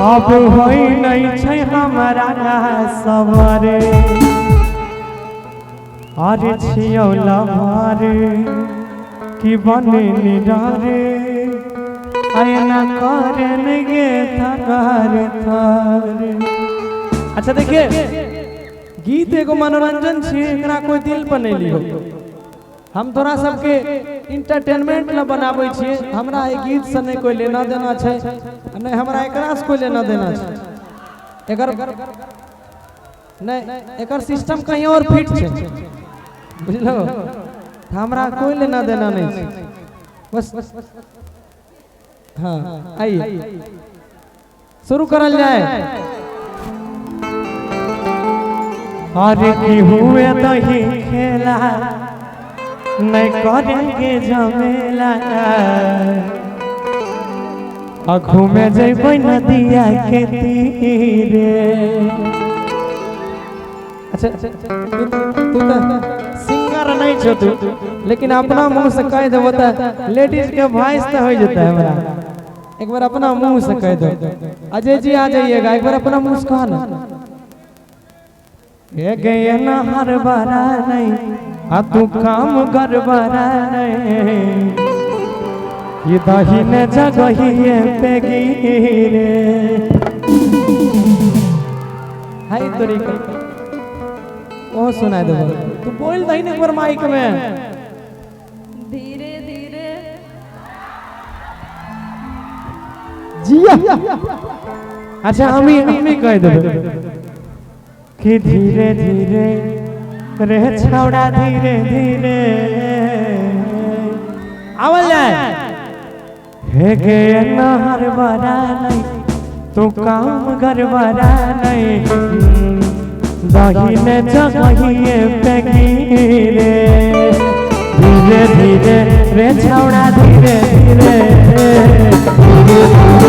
अब होई नहीं छै हमारा सवारे अरे छियौ लभारे कि बने निरारे आयना करन गे थकार थारे। अच्छा देखिए गीत एगो मनोरंजन छे, एकरा कोई दिल पर नहीं लियो। हम तोरा सबके इंटरटेनमेंट ला बनाबै छिए। हमरा ए गीत से नहीं कोई लेना देना छै, नहीं हमरा एकरा से कोई लेना देना छै। एकर नहीं एकर सिस्टम कहीं और फिट छै, बुझलो। हमरा कोई लेना देना नहीं छै, बस हाँ आइए शुरू करल जाए। अरे की हुए दही खेला नहीं करेंगे झमेला घूमे जेबै नदिया के तीरे। अच्छा तू तो सिंगर नहीं छो तू, लेकिन अपना मुंह से कह देबो त लेडीज के वॉइस तो हो जाता है हमरा। एक बार अपना मुंह से कह दो। अजय जी आ जाइएगा, एक बार अपना मुंह से कहा ना। ये गए ना हर बारा नहीं आ तू काम गड़बड़ा नहीं, ये दहीने जगहिए पे गिरे। हाय तोरी ओ सुना दे, तू बोल दही ने एक बार माइक में। धीरे धीरे जिया। अच्छा हम ही कह देबे कि धीरे धीरे रे छौड़ा धीरे धीरे आवल जाए। हे गे नहर बड़ा नहीं तू काम गड़बड़ा नहीं, दहीने जगहिए पे गिरे। धीरे धीरे रे छौड़ा धीरे धीरे धीरे धीरे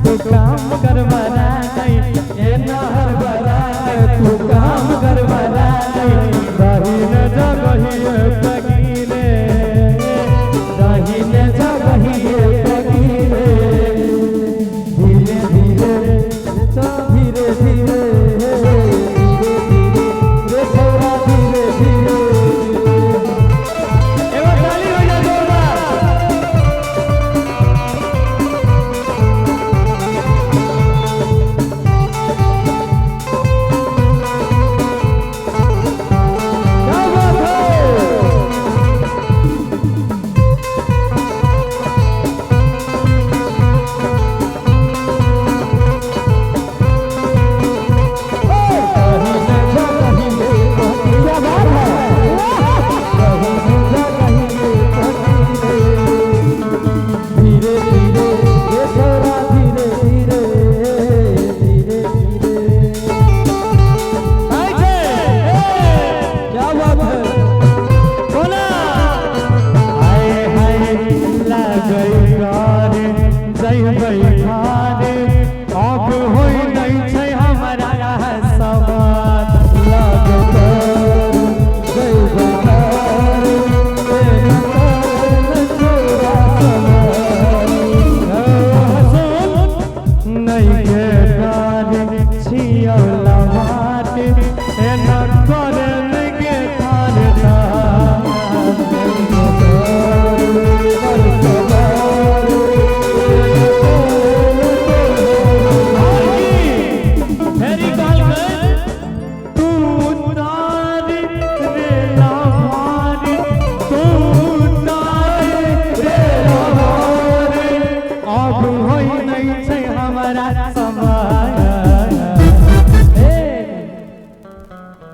तू काम गड़बड़ा नहीं, ये नहर बड़ा तू काम गड़बड़ा नहीं, दहीने जगहिए पे गिरे, दहीने जगहिए पे गिरे। धीरे धीरे तो धीरे धीरे रे छोरा धीरे धीरे। एगो ताली हो जा जोरदार।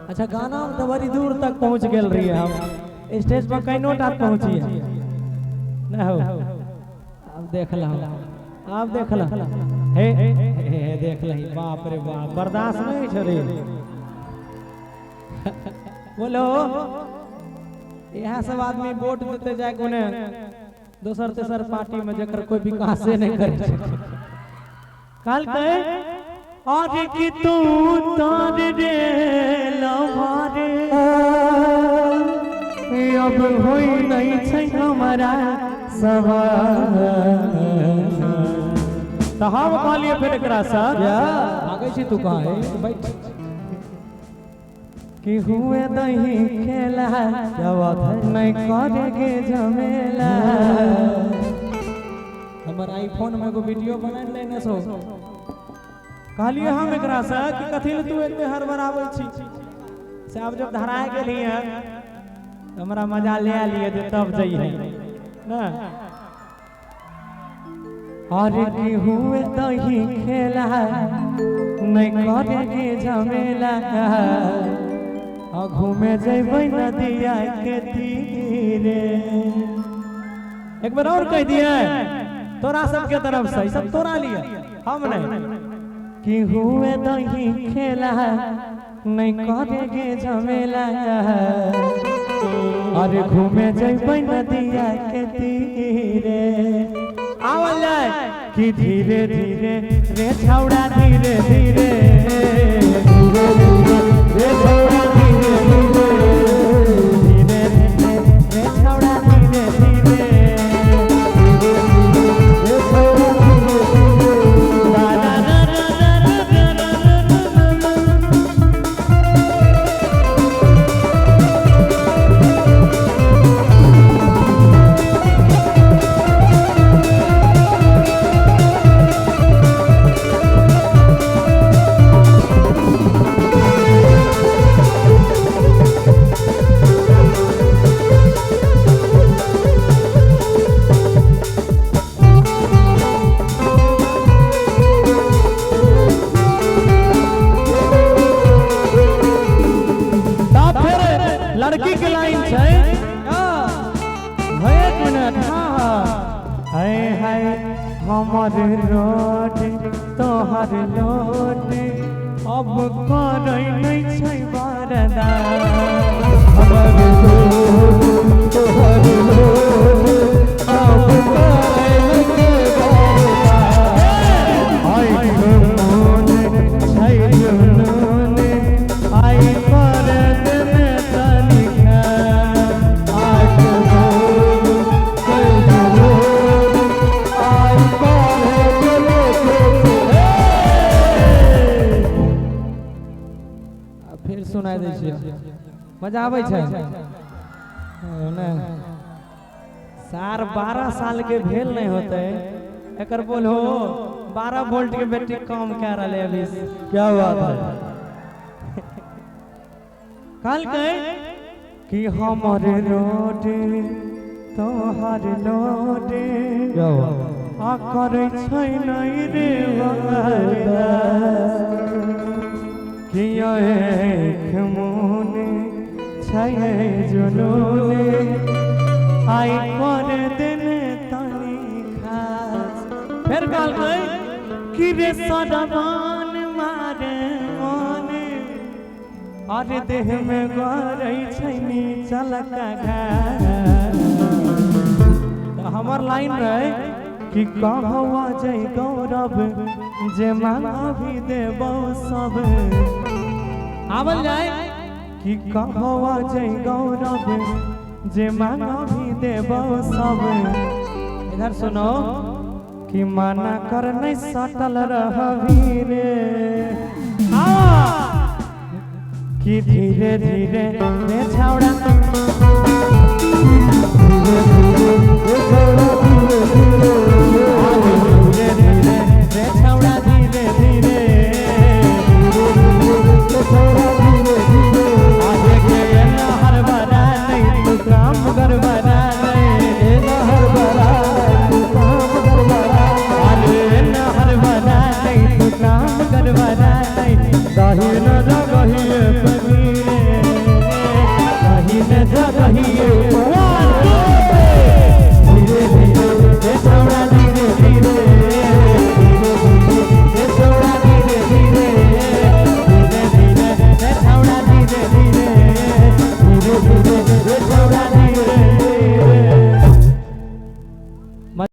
अच्छा गाना तो बड़ी दूर तक पहुंच गेल रही है, हम स्टेज पर कई नोट आप पहुंची है ना हो। अब देख ला, आप देख ला, हे देख ला, बाप रे बाप बर्दाश्त नहीं छोड़ी। बोलो यहाँ सब आदमी वोट देते जाए कोने दोसर तेसर पार्टी में जकर कोई विकास नहीं करे। काल कहे आगे की तू तार रे लवारे अब होई नहीं छै हमारा सवाल। तो हम कहलिए फिर एकरा से भागे छी तू कहाँ है बैठ कि हुए दही खेला क्या बात है नहीं करेगे झमेला। हमार आईफोन में को वीडियो बना लेने सो कहलिए हम एकरा से कि कथी ले तू एते हर बार आबै छी से अब जब धरा गेली है हमरा मजा ले लिए जे तब जइहे ना। अरे की हुए दही खेला नहीं करेगे झमेला आ घूमे जइबै नदिया के तीरे। एक बार और कह दिए तोरा सबके तरफ से सब तोरा लिए हम नहीं कि हुए दही खेला नहीं करेगे झमेला अरे घूमे जइबै नदिया के तीरे। आवल जाए कि धीरे धीरे रे छौड़ा धीरे धीरे धीरे धीरे रे छौड़ा धीरे धीरे धीरे धीरे रे छौड़ा धीरे धीरे रे छौड़ा धीरे धीरे ला ला ला ला ला लड़की के लाइन छै एक मिनट। हाय हाय हमर रोड तोहर लोड अब करै नहीं छै बरदा। हमर रोड तोहर लोड अब करै नहीं छै बरदा। हाय मन छै जुनून आई पर सुनाई दै छियै मजा आबै छै ने। सार 12 साल के भेल नहीं होते एकर बोल हो 12 वोल्ट के बैटरी काम कह रहा अभी। क्या बात है कल कहे कि हमर रोड तोहर लोड क्या बात आ करे छै नहीं रे वादा। किया एक मोन छै जुनून आई कर दिन तनी खास। फिर काल गई कि रे सदमान मारे मन अरे देह में गरै छै नी चलका घास। तो हमर लाइन रहे कि कहवा जय गौरव जे मांगा भी देबो सब। आवल जाए कि कहवा जय गौरव जे मांगा भी देबो सब। इधर सुनो कि माना कर नहीं सटल रहबी रे कि धीरे धीरे रे छौड़ा धीरे